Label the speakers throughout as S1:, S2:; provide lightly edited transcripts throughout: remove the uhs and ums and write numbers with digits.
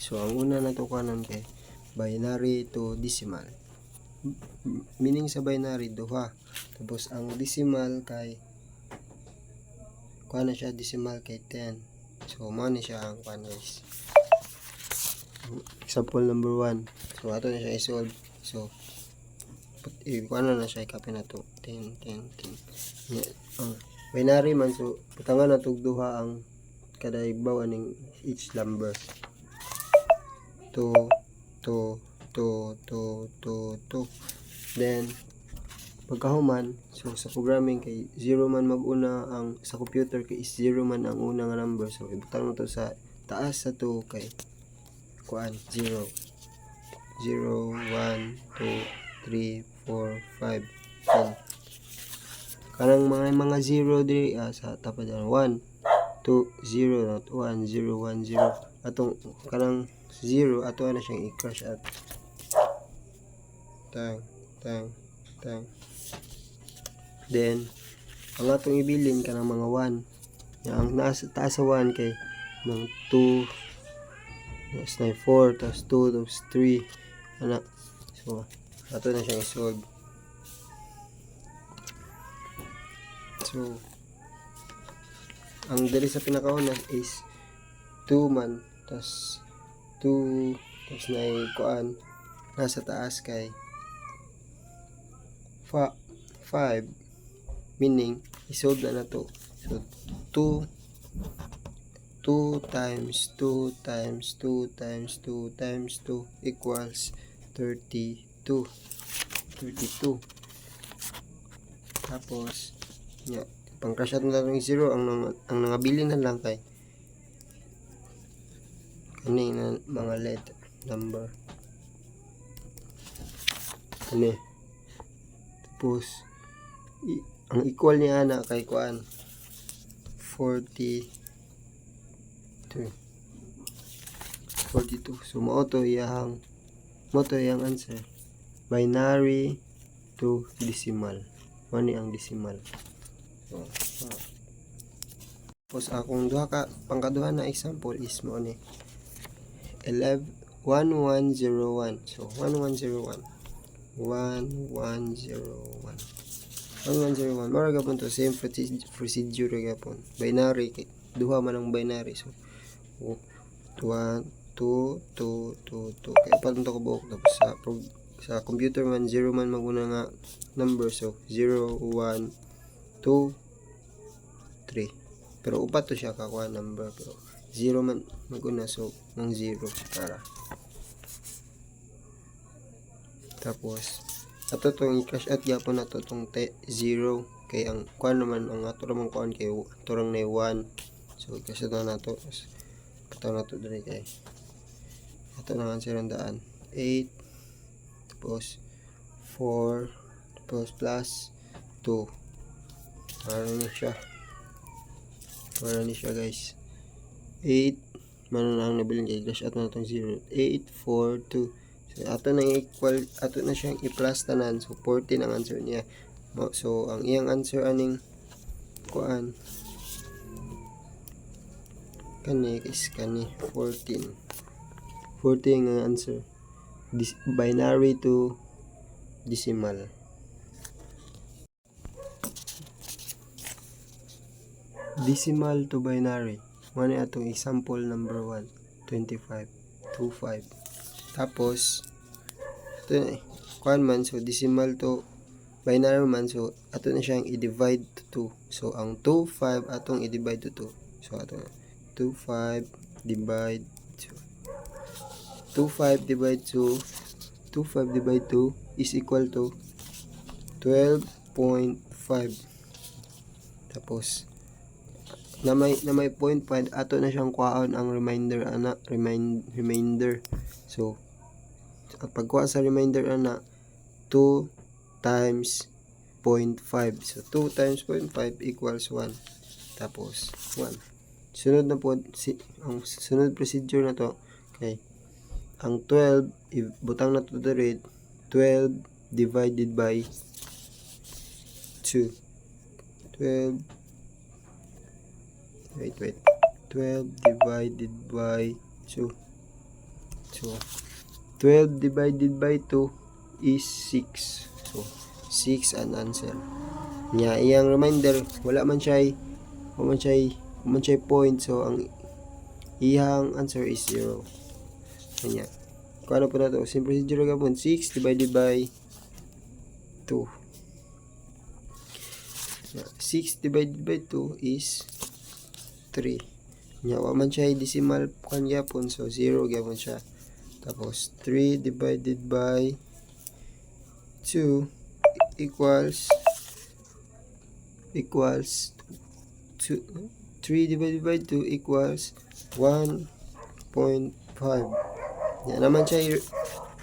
S1: So ang una na to kanon kay binary to decimal. Meaning sa binary duha. Tapos ang decimal kay kuha na siya decimal kay 10. So mo ni siya ang kuha guys. Example number 1. So ato na siya i-solve. So kuha na siya i-copy na to 10 binary man, so putangan na tog duha ang kada igbaw aning each number 2 2 2 2 2 2. Then pagkahuman, so sa programming kay 0 man mag-una ang sa computer kay 0 man ang una nga number, so ibutang mo to sa taas sa 2 kay kuan 0 0 1 2 3 4 5 10. Kanang mga 0 diri sa tapad 1 2 0 not 1 0 1 0 atong kanang 0 ato na siyang i-crash out tang tang tang. Then ang atong ibilin kanang mga 1 ang nasa taas sa 1 kay ng 2 tapos na 4 tapos 2 tapos 3 ana, so ato na siyang i-solve. So ang dali sa pinakauna is 2 man tas 2 tas na kuan nasa taas kay 5, meaning isolve na to. So 2 times 2 times 2 times 2 times 2 equals 32. Tapos pang crash out na lang 0 ang nangabili na lang kay kani na mga letter number kani. Tapos ang equal niya na kay kuan 42. So mo to iyang answer binary to decimal. Mani ang decimal. So, tapos akong duha ka pangkaduha na example is mo ni 1101. So 1101 mara gapon to same procedure gapon binary kay duha man ang binary, so 1 2 2 2 2 kay paton to kabuok. Tapos sa computer man 0 man maguna nga number, so 0 1 2 3, pero upat to siya kakuha number, pero 0 man maguna, so ng 0 para. Tapos ato tong i-cash out gyapon nato tong 0 kay ang kuan naman ang ato ramong kuan kay turang na 1, so i-cash out na nato. Pataw nato diri kay ato na answer ang daan 8 tapos 4 tapos plus 2 ano ni siya guys 8 man lang nabilin kay cash out na itong 0 8 4 2. So ato na equal, ato na siyang i-plus tanan, so 14 ang answer niya. So ang iyang answer aning kuan kani 14 ang answer binary to decimal. Decimal to binary, muna atong example number 1 25 25. Tapos ito kuan man, so decimal to binary man, so ato na siyang i-divide to 2. So ang 25 atong i-divide to 2, so ato 25 divide 2 25 divide 2 is equal to 12.5. Tapos na may point 5 ato na siyang kuhaon ang remainder ana, remainder. So pagkuha sa remainder ana 2 times 0.5, so 2 times 0.5 equals 1. Tapos 1 sunod na po ang sunod procedure na to kay ang 12 ibutang na to diri 12 divided by 2 12 wait 12 divided by 2 So 12 divided by 2 is 6. So 6 ang answer. Nya iyang reminder wala man siya point, so ang iyang answer is 0. Kanya kung ano po na to, simple procedure gapon, 6 divided by 2. 6 divided by 2 is 3. Nya wa man siya decimal kan gyapon, so 0 gyapon siya. Tapos 3 divided by 2 equals 2. 3 divided by 2 equals 1.5. Yan naman siya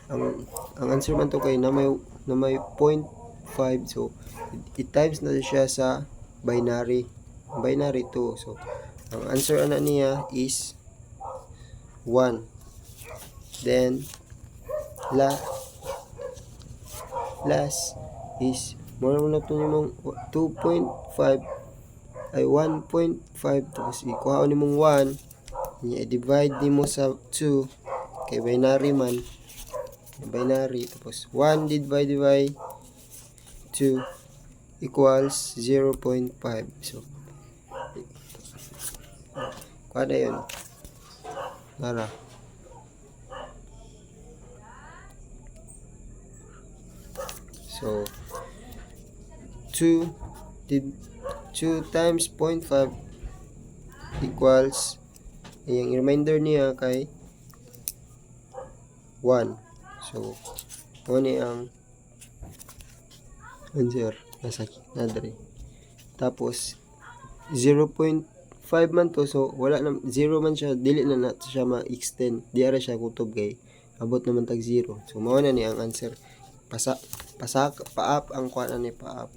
S1: ang answer man to kay na may 0.5, so it times na siya sa binary 2. So ang answer ana niya is 1. Then last is more na to nimong 2.5 ay 1.5, tapos ikuha nimong 1 niya i-divide nimo sa 2 kay binary man, tapos 1 divided by 2 equals 0.5. So kada yun nara. So 2 times 0.5 equals, yung reminder niya kay 1. So ni ang answer nasa nadre. Tapos 0.5 man to, so wala na 0 man siya, dili na nato siya ma-extend, di ara siya kutob kay abot naman tag 0. So mao na ni ang answer. Pa-up ang kuan ni pa-up.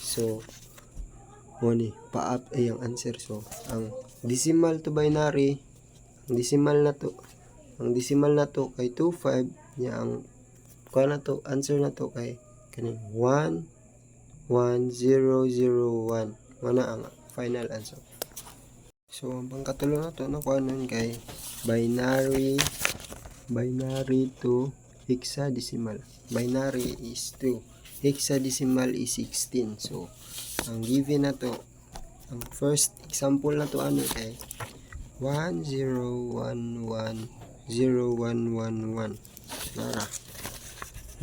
S1: So mo ni pa-up ay ang answer. So ang decimal to binary, ang decimal na to kay 25 nya ang kuan na to, answer na to kay kaning 11001. Mana ang final answer. So ang pangkatulo na to na kuan kay binary to hexadecimal. Binary is 2, hexadecimal is 16. So ang given na to, ang first example na to kay 1011011. Nara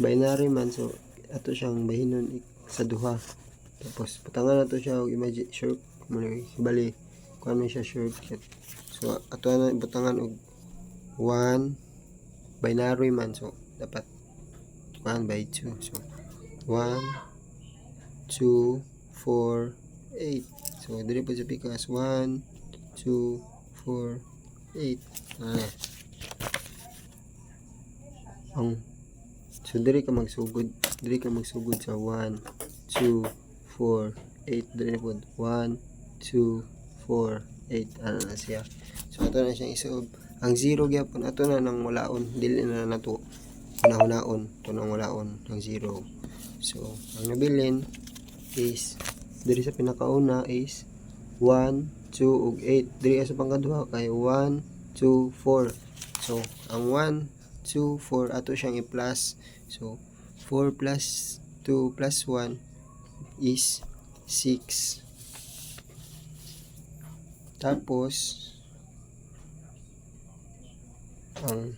S1: binary man, so ato siyang bahinon sa duha. Tapos putangan na to siya og imagine short bali kuan man siya shortcut. So ato na butangan og 1 binary man, so dapat 1 by 2. So 1 2 4 8. So dili po sa pikas 1 2 4 8. So dili ka magsugod sa 1 2 4 8. Dili po 1 2 4 8 ano na siya. So ato na siyang isuob. Ang 0 gyapon ato na nang walaon, dili na nato hunaon to nang walaon ang 0. So ang nabilin is diri sa pinakauna is 1 2 ug 8. Diri sa pangkaduha kay 1 2 4. So ang 1 2 4 ato siyang i-plus. So 4 plus 2 plus 1 is 6. Tapos ang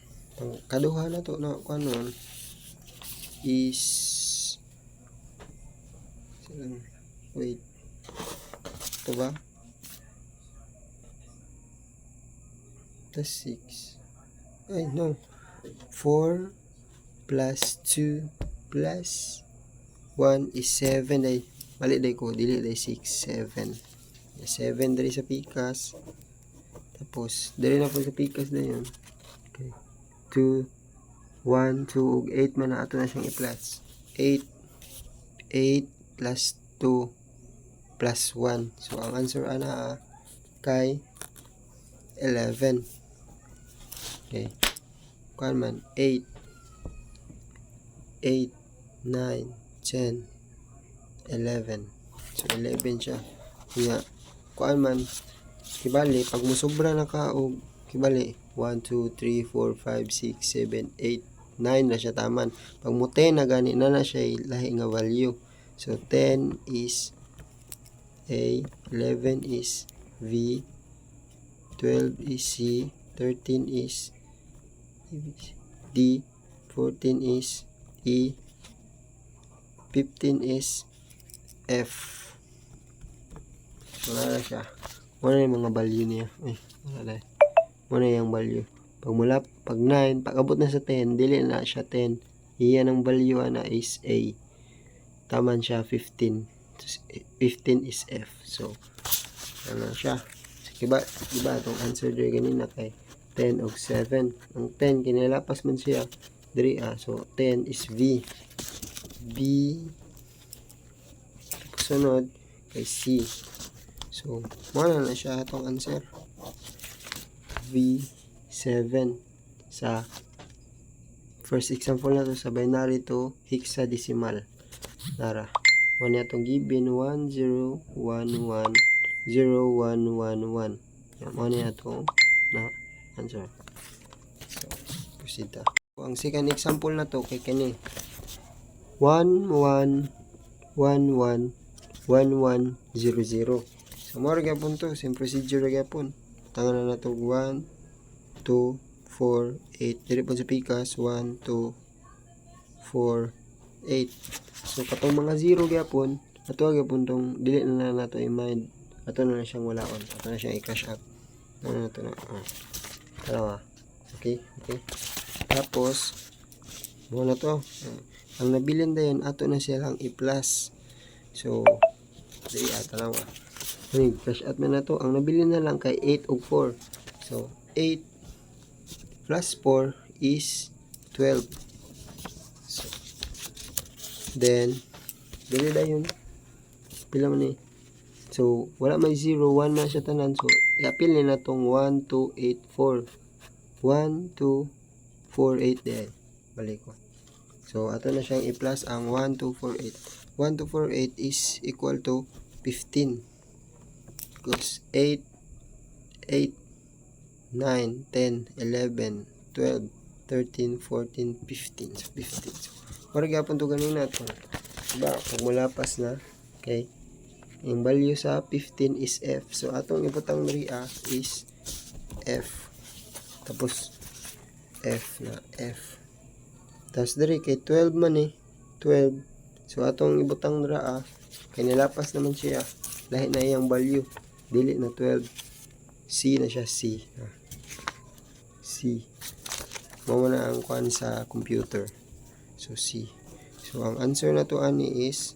S1: kaduha na to na kanon is wait ito ba plus 6 ay no 4 plus 2 plus 1 is 7. Ay mali day ko, dili day 6 7 diri sa pikas. Tapos diri na po sa pikas na yun. Okay. 2 1 2 ug 8 man na ato na siyang i-plus. 8 plus 2 plus 1. So ang answer ana kay 11. Okay. Kuan man 8 9 10 11. So 11 siya. Kaya kuan man kibali pag musobra na ka og kibali 1 2 3 4 5 6 7 8 9 na siya taman. Pag mo 10 na gani na siya lahi nga value. So 10 is A, 11 is V, 12 is C, 13 is D, 14 is E, 15 is F. Wala na siya. Wala yung mga value niya. Ay, wala na. Wala yung value. Pag 9, pag abot na sa 10, dili na siya 10. Iyan ang value na is A. Taman siya 15. 15 is F. So, ano siya. So, diba itong answer dito ganina kay 10 og 7. Ang 10, kinilapas man siya. Diri so, 10 is V. B. Sunod kay C. So, wala na siya itong answer. V7 sa first example na to sa binary to hexadecimal. Nara. Wala itong given 10110111. Yan, wala itong na answer. So, proceed ta. Ang second example na to kay kani 11111100. So, mo ra gyapon to, same procedure ra gyapon. Tangan na to 1 2 4 8 dili po sa pikas 1 2 4 8. So katong mga 0 gyapon ato gyapon tong dili na nato i-mind, ato na siyang walaon, ato na siyang i-cash out. Ano na to na dalawa. Okay. Tapos mo na to ang nabilin dayon ato na silang i-plus. So dili dalawa. Cash out man na to. Ang nabili na lang kay 8 ug 4. So, 8 plus 4 is 12. So, then, dili na yun. Pila man eh. So, wala may 0. 1 na siya tanan. So, i-appeal na tong 1, 2, 8, 4. 1, 2, 4, 8. Dahil. Balik ko. So, ato na siyang i-plus ang 1, 2, 4, 8. 1, 2, 4, 8 is equal to 15. Because 8, 9, 10, 11, 12, 13, 14, 15. So, 15. So, para gapon to ganina to. Diba? Pag mulapas na, okay, yung value sa 15 is F. So, atong ibutang ria is F. Tapos, F na F. Tapos, dari kay 12 man eh. 12. So, atong ibutang ria, kay nilapas naman siya. Lahi na iyang value. Dili na 12. C na siya, C. C. Mao na ang kuan sa computer. So, C. So, ang answer na to ani is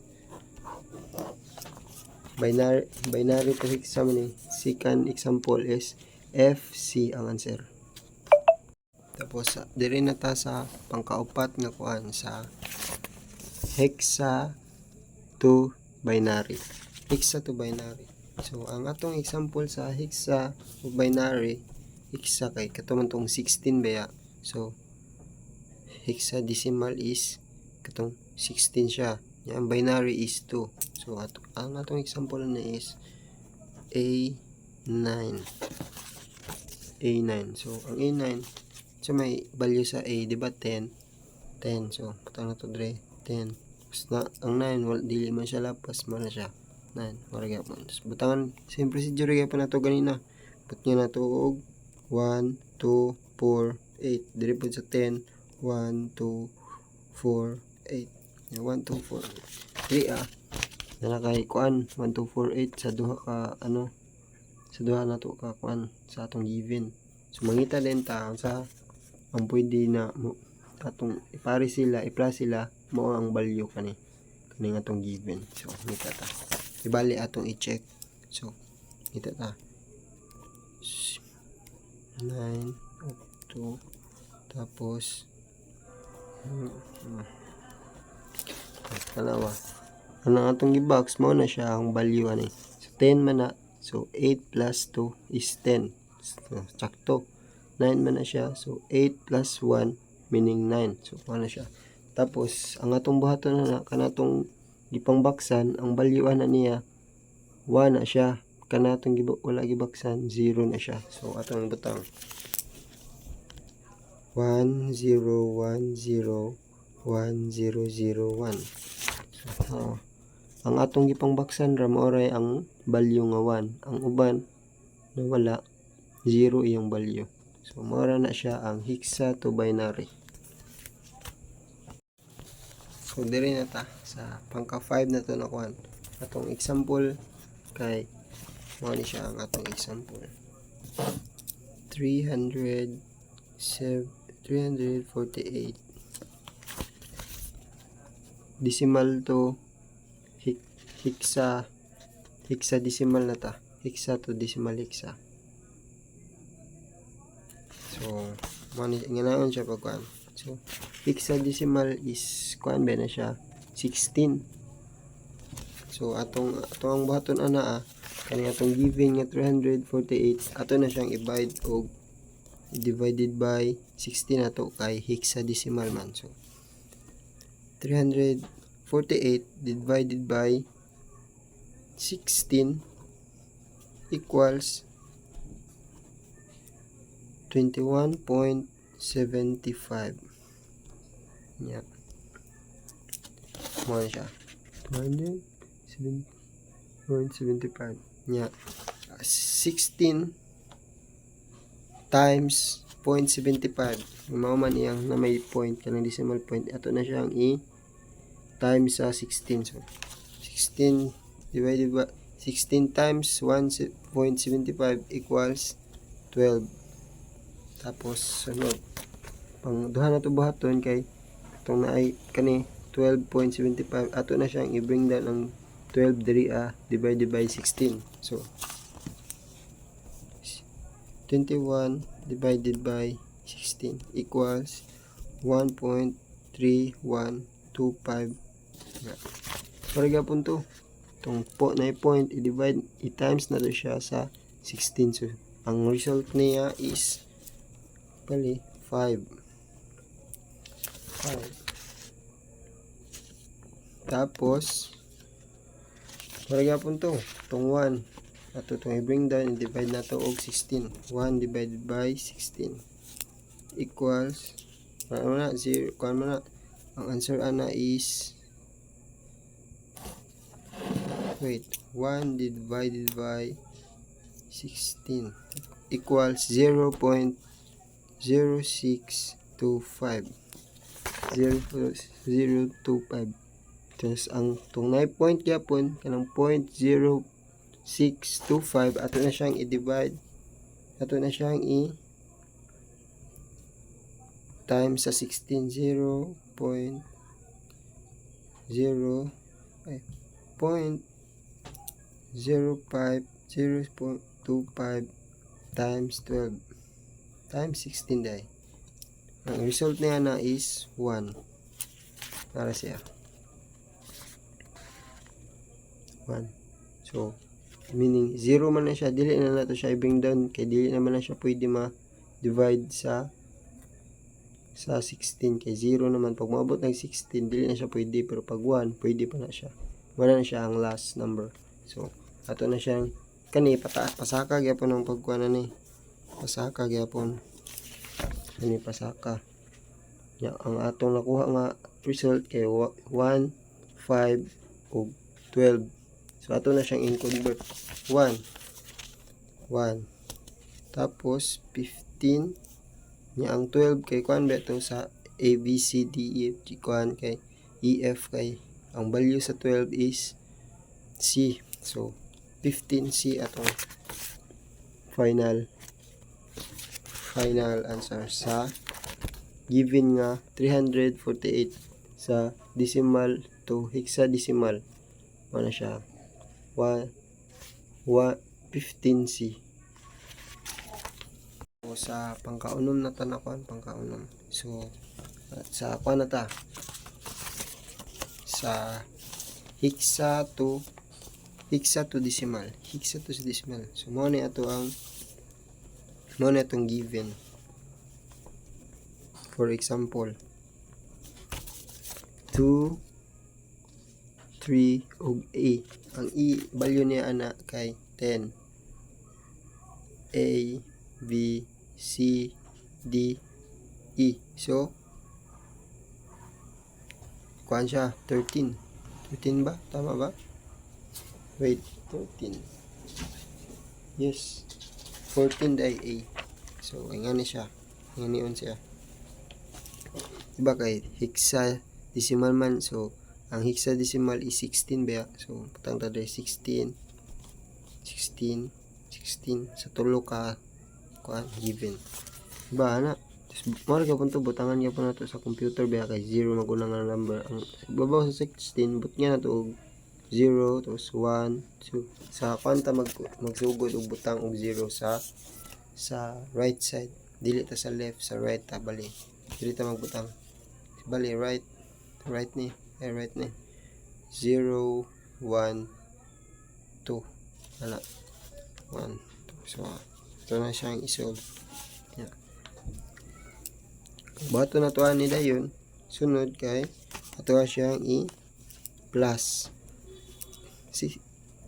S1: binary to hexagon. Second example is FC ang answer. Tapos, diri na ta sa pangkaupat nga kuan sa hexa to binary. Hexa to binary. So, ang atong example sa hexa o binary, hexa kay katuman tong 16 baya. So, hexadecimal is katong 16 siya. Ang binary is 2. So, ang atong example na is A9. A9. So, ang A9, so may value sa A, di ba 10? 10. So, patang na to dre, 10. Basta, ang 9, dili man siya lapas, mo na siya. 9, maragya po. Butangan, same procedure pa na to ganina. Put nyo na to og 1, 2, 4, 8. Dili po sa 10. 1, 2, 4, 8. 1, 2, 4, 3 na kay kuan 1, 2, 4, 8 sa duha ka sa duha na to ka kuan sa atong given. So mangita din ta sa ang pwede na mo atong ipare sila, i-plus sila mo ang value kaning atong given. So mangita ta. Ibali atong i-check. So, kita ta. 9, 2, tapos, dalawa. Ang atong i-box, mo na siya ang value ani. So, 10 man na. So, 8 plus 2 is 10. So, sakto. 9 man na siya. So, 8 plus 1, meaning 9. So, mo na siya. Tapos, ang atong buhaton na kanatong gipang baksan, ang value na niya 1 na siya kanatong wala gibaksan 0 na siya. So atong butang 1 0 1 0 1 0 0 1. So ang atong gipang baksan ra mao ray ang value nga 1. Ang uban na wala 0 iyang value. So mao ra na siya ang hexa to binary. So diri na ta sa pangka 5 na to na kuan. Atong example kay mao ni siya ang atong example. 348 decimal to hexadecimal na ta. Hexa to decimal hexa. So mao ni nganaon siya pagkuan. So hexadecimal is kuan ba na siya 16. So atong ang buhaton ana kani atong given nga 348 ato na siyang i-divide og divided by 16 ato kay hexadecimal man. So 348 divided by 16 equals 21.75. Yeah. Mo siya. 207.75. Yeah. 16 times 0.75. Mao man iyang na may point kanang decimal point. Ato na siyang times sa 16. So 16 divided by 16 times 1.75 equals 12. Tapos sunod pang duha na to buhaton kay itong naay kani 12.75 ato na siyang i-bring down ang 12 diri divided by 16. So 21 divided by 16 equals 1.3125. Para gapon to itong po na point i-divide i-times na to siya sa 16. So ang result niya is 5. Tapos para gapon to itong 1 ato itong i-bring down i-divide na to og 16. 1 divided by 16 equals na 0 kuan man na ang answer ana is 1 divided by 16 equals 0.0625. 0.025. Tapos ang itong na point gyapon kanang 0.0625 ato na siyang i-divide, ato na siyang times sa 16. 0.05 times 12 times 16 day. Ang result niya na is 1. Para siya 1. So meaning 0 man na siya, dili na nato siya i-bring down kay dili naman na siya pwede ma-divide sa 16 kay 0 naman. Pag maabot ng 16 dili na siya pwede, pero pag 1 pwede pa na siya. Wala na siya ang last number. So ato na siyang kani pasaka gyapon ang pagkuan ni. Pasaka gyapon. Kani pasaka. Ya, ang atong nakuha nga result kay 1, 5 ug 12. So ato na siyang in-convert. 1 tapos 15 nya ang 12 kay kuan ba to sa A B C D E F G kuan kay E F kay ang value sa 12 is C. So 15C atong final answer sa given nga 348 sa decimal to hexadecimal. Ano siya? 15C. So sa pangkaunom na tanakuan, pangkaunom. So sa kuan na ta sa hexa to decimal. So mo ni ato ang atong given. For example 2, 3 ug A. Ang E value niya ana kay 10. A, B, C, D, E. So, kuhaan siya, 13. 13 ba? Tama ba? Wait, 13. Yes. 14 dahil A. So, ay nga ni siya. Ngayon siya. Diba kay hexadecimal man. So, ang hexadecimal is 16 ba? So, patang taday 16. 16. 16. Sa tulo ka kuhaan, given. Diba, ana? Mara ka punto, butangan niya po na to sa computer ba kay 0 magunang nga number. Ang babaw sa 16, but nga na to 0, tapos 1, 2. Sa kwanta magsugod og butang og 0 sa right side. Dili ta sa left, sa right ta bali. Dili ta magbutang. Bali right ni. Right ni. 0 1 2. Ala. 1 2. So, ito na siyang isolve. Yeah. Bato na to ani dayon. Sunod kay ato siyang i-plus.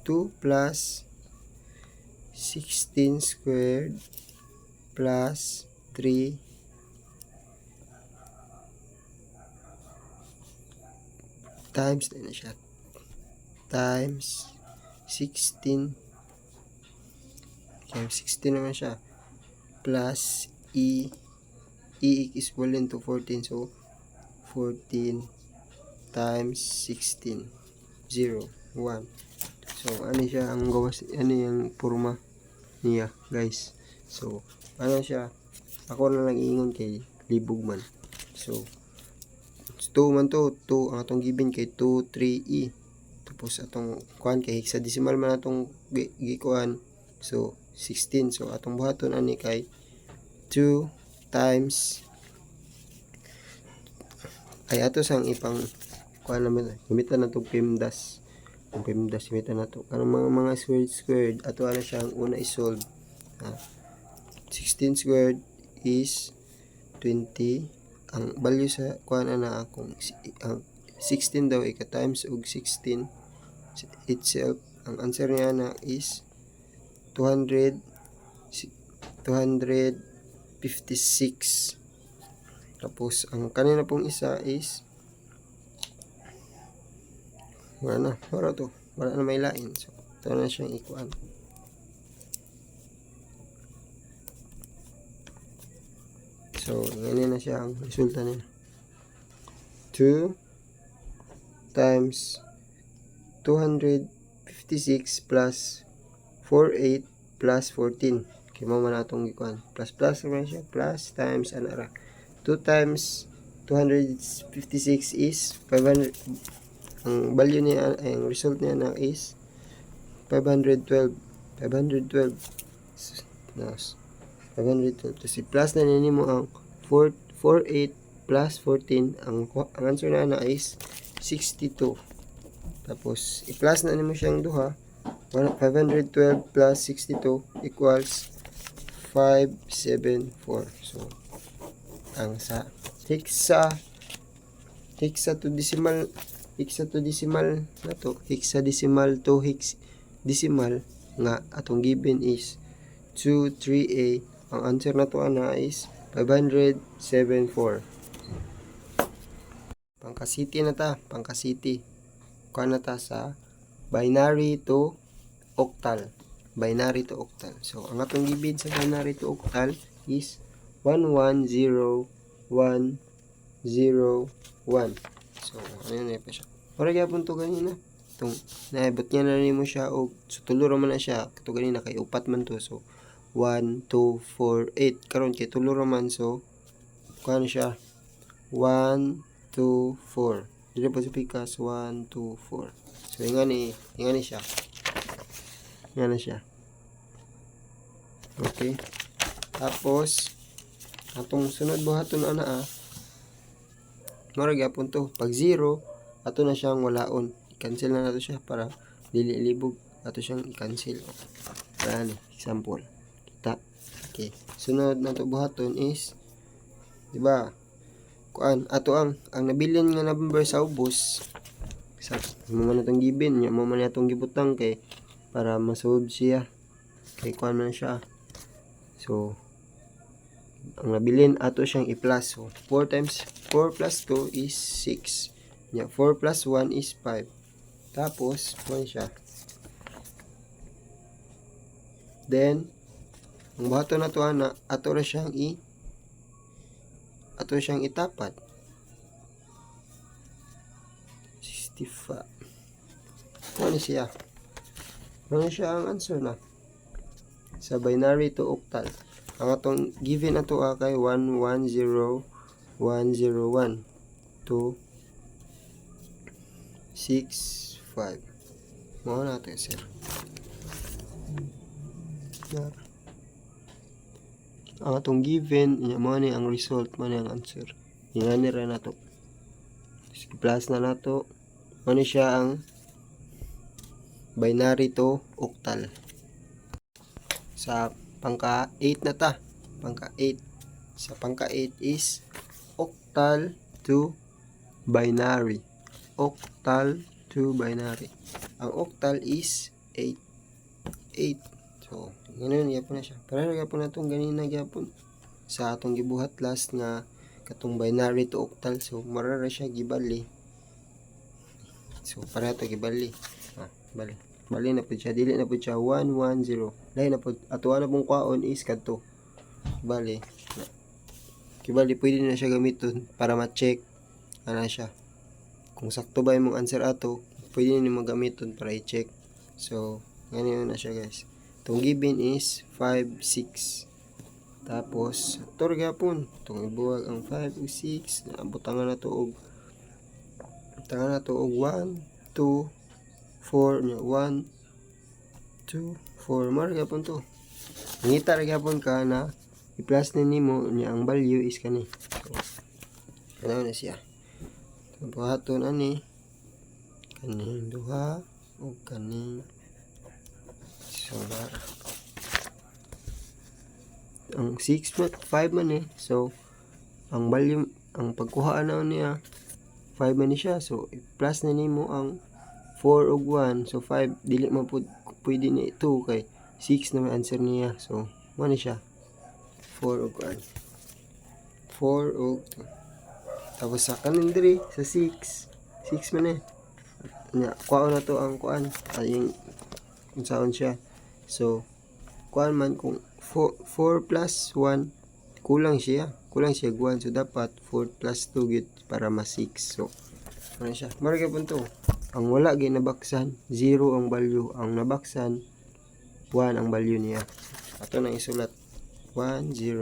S1: 2 plus 16 squared plus 3 times na siya. Times 16. Okay, 16 naman siya. Plus E is equivalent to 14. So, 14 times 16. 0, 1. So, ano siya ang gawas, ano yung forma niya, guys. So, ano siya, ako na lang ingon kay libog man. So, 2 man to, 2, ang atong given kay 2, 3E. Tapos, atong kuhan kay hexadecimal man atong gikuhan. So, 16. So, atong buhaton ani kay 2 times ay ato sang ipang kuhan naman, gamitan na itong PEMDAS. Ang PEMDAS, gamitan na ito. Anong mga squared, ato ano siyang una isolve. 16 squared is 20. Ang value sa kuhan na akong ang 16 daw ika-times og 16 itself. Ang answer niya na is 256. Tapos, ang kanina pong isa is wala na may lain. So, ito na siyang ikuan. So, ganyan na siya ang resulta niya. 2 times 256 plus 48 plus 14. Okay, mama na itong ikuan. Plus naman siya. Plus times anara. 2 times 256 is 500. Ang value niya, ang result niya na is 512. 512. 512. Tapos i-plus na niya mo ang 48 plus 14. Ang answer na is 62. Tapos i-plus na niya mo siyang duha. 512 plus 62 equals 574. So, ang sa hexadecimal na to, hexadecimal to hexadecimal nga atong given is 23A. Ang answer na to ana is 574. Pangka-city na ta, pangka-city. Kuha na ta sa binary to octal. Binary to octal. So, ang atong given sa binary to octal is 110 101. So, ano na pa siya. Para gyapon to ganina. Itong naibot niya na rin mo siya o so, tulo man na siya. Ito ganina kay upat man to. So, 1, 2, 4, 8. Karon kay tulo man. So, kano siya? 1, 2, 4. Dito pa sa pikas. 1, 2, 4. So, ingani siya. Ingani siya. Okay. Tapos, atong sunod buhaton ana mara gyapon to. Pag 0, ato na siyang walaon. I-cancel na nato siya para dili libog. Ato siyang i-cancel. Para ni example. Kita. Okay. Sunod na to buhaton is diba? Kuan ato ang nabilin nga number sa ubos. Sa mo man atong given, nya mo man atong gibutang kay para ma-solve siya. Kay kuan man siya. So ang nabilin ato siyang i-plus. So 4 times 4 plus 2 is 6. 4 plus 1 is 5. Tapos 1 siya. Then ang buhaton na to ana ato ra siyang itapat. 65. Ano siya? Ano siya ang answer na? Sa binary to octal. Ang atong given ato kay 110101 to 65. Mao na to sir. Ang atong given, mo ni ang result, mo ni ang answer. Ingani ra nato. Plus na nato. Mo ni siya ang binary to octal. Sa pangka 8 na ta. Pangka 8. Sa pangka 8 is octal to binary. Octal to binary. Ang octal is 8. 8. So, ganun gyapon na siya. Para gyapon na itong ganina gyapon sa atong gibuhat last nga katong binary to octal. So, marara siya gibali. So, para ito gibali. Bali. Bali na po siya. Dili na po siya 110. Dahil na po, ato na pong kwaon is kadto. Bali. Kibali, pwede na siya gamiton para ma-check. Ano siya. Kung sakto ba yung answer ato, pwede na gamiton para i-check. So, ganyan na siya guys. Itong given is 5, 6. Tapos, ito gapon. Itong ibuwag ang 5 o 6. Butangan na to og 1, 2, 4, 1, 2, 4. Mara gapon to. Ngita ra gapon ka na i-plus na nimo niya ang value is kani. So, ano na siya. Buhaton ani kaning duha o kaning solar. Ang 6 5 man so ang value ang pagkuhaan na niya 5 man siya. So plus na nimo ang 4 ug 1. So 5 dili man pwede ni 2 kay 6 na may answer niya. So mo ni siya 4 ug 1. 4 ug 2. Tapos sa kanin diri sa 6 man nya kuha na to ang kuan ay kung saan siya. So kuan man kung 4 plus 1 kulang siya 1. So dapat 4 plus 2 gid para ma 6. So ano siya marga punto. Ang wala ginabaksan 0 ang value, ang nabaksan 1 ang value niya. Ato na isulat 101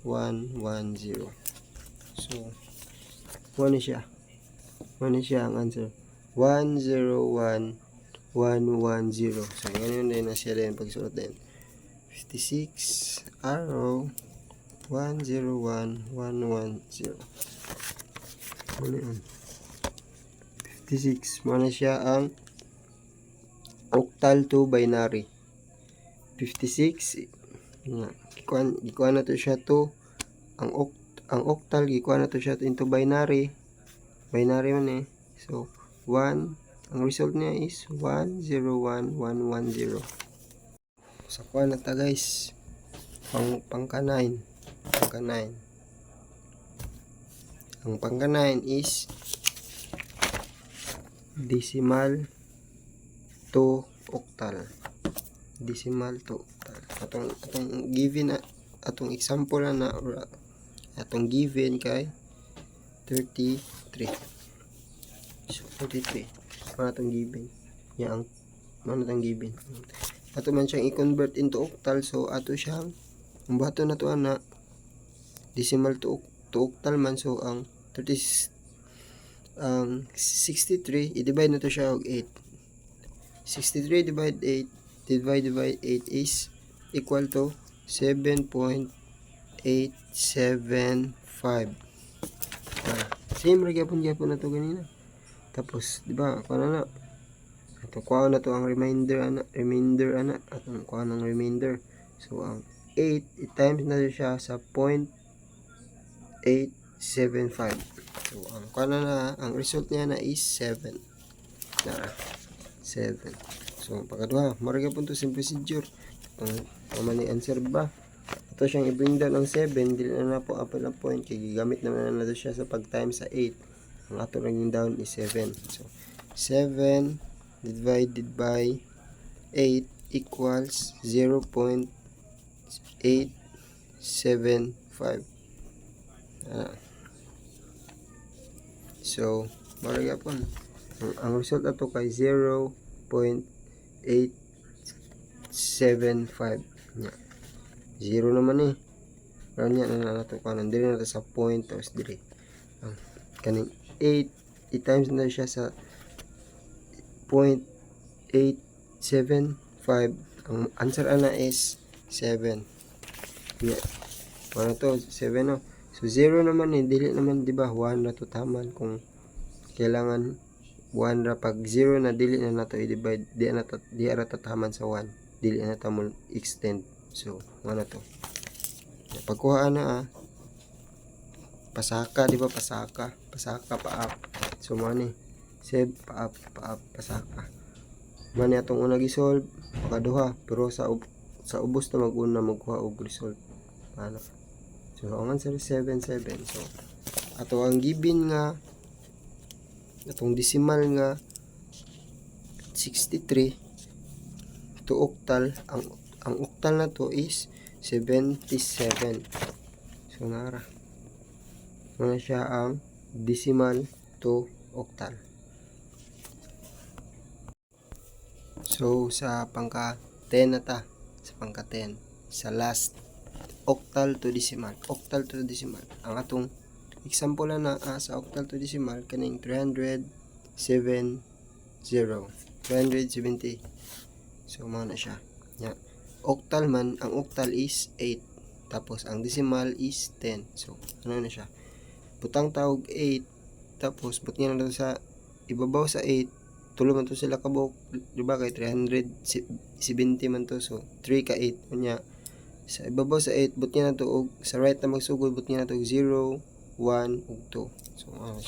S1: 110. So 1 siya ang answer 101 110. So ganun din na siya din pagsulat din 56 arrow 101 110. Ano yun 56. Mana siya ang octal to binary. 56 gikuan na to siya to ang octal gikuan na to siya into binary man so 1 ang result niya is 101110. So kuan na ta guys pangka 9 ang pangka 9 is decimal to octal. Atong given atong example na atong given kay 33. So 33 ano atong given ya ang ano atong given ato man siyang i-convert into octal. So ato siyang ang bato na to ana decimal to octal man. So ang 63 i-divide na to siya og 8. 63 divided by 8 is equal to 7.875. Same ra gyapon na to ganina. Tapos di ba kuno na ato kuha na to ang remainder ana atong kuha ng remainder. So ang 8 i-times na siya sa 0.875. So ang kuha na ang result niya na is 7. 7. So pagkadua mara gyapon to simple procedure. Ang man ni answer ba ito siyang i-bring down ang 7, dili na po apple na point kay gigamit naman na nato siya sa pag times sa 8. Ang ato naging down is 7. So 7 divided by 8 equals 0.875. So maragapon ang result ato kay 0.875 nya. 0 naman eh. Pero niya na nato kanan diri na sa point tapos diri. Ang kaning 8 i-times na siya sa 0.875. Ang answer ana is 7. Yeah. Ano to? 7 no. So 0 naman eh, dili naman di ba 1 na to taman kung kailangan 1 ra pag 0 na dili na nato i-divide, di ara tataman sa 1. Dili na ta mo extend. So ano to? Pagkuha na pasaka di ba pasaka pa up. So mo ni save pa up pasaka. Mani atong una gi-solve makaduha pero sa ubos na mag-una magkuha og result. Ano? So ang answer is 77. So ato ang given nga atong decimal nga 63 to octal ang octal na to is 77. So nara muna siya ang decimal to octal. So sa pangka 10 na ta, sa pangka 10 sa last octal to decimal ang atong example na sa octal to decimal kaning 370. So mao na siya nya. Octal man, ang octal is 8 tapos ang decimal is 10. So ano na siya, butang tawag 8 tapos butang na sa ibabaw sa 8 tulo man to sila kabuk di ba kay 370 man to. So 3 ka 8 nya sa ibabaw sa 8 but niya na to og sa right na magsugod but niya na to 0 1 ug 2. So ano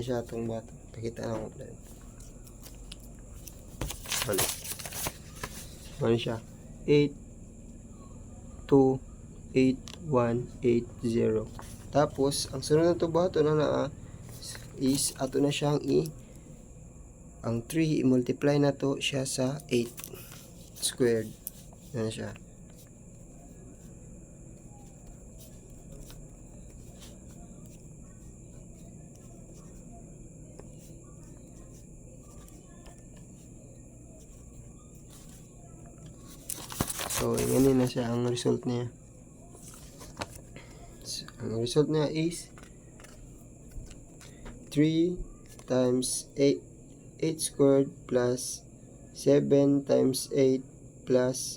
S1: siya atong bata pakita na ko plan ano siya 8 2 8 1 8 0. Tapos ang sunod na to bato na is ato na siyang ang 3 i-multiply na to siya sa 8 squared. Ano siya. So, ganyan na siya ang result niya. So, ang result niya is 3 times 8 squared plus 7 times 8 plus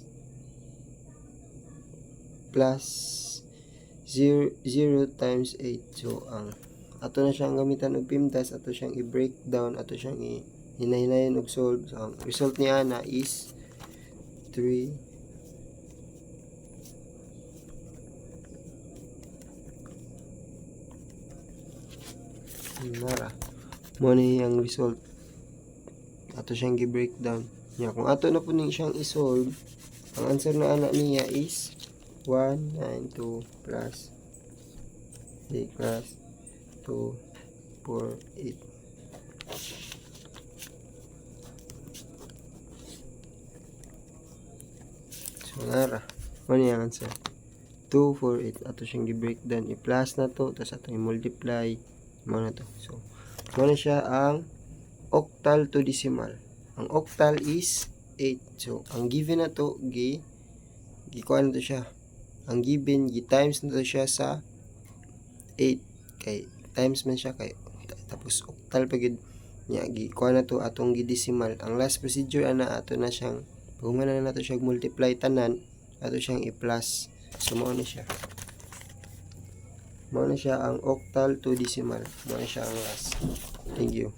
S1: 0 times 8. So, ang ato na siyang gamitan og PIMDAS, ato siyang i-break down, ato siyang hinay-hinayan og solve. So, ang result niya na is 3 nara mo ni ang result ato siyang gi-breakdown nya. Kung ato na po ning siyang i-solve, ang answer na ana niya is 192 plus 8 plus 2 4 8. So nara mo ni ang answer 2 4 8. Ato siyang gi-breakdown, i-plus na to tapos ato i-multiply mo na to. So mo na siya ang octal to decimal. Ang octal is 8. So ang given na to gikuan na to siya. Ang given times na to siya sa 8 kay times man siya kay tapos octal pa gid nya gikuan na to atong gi-decimal. Ang last procedure ana ato na siyang kung na nato siya multiply tanan ato siyang i-plus. So mao na siya. Mao na siya ang octal to decimal. Mao na siya ang last. Thank you.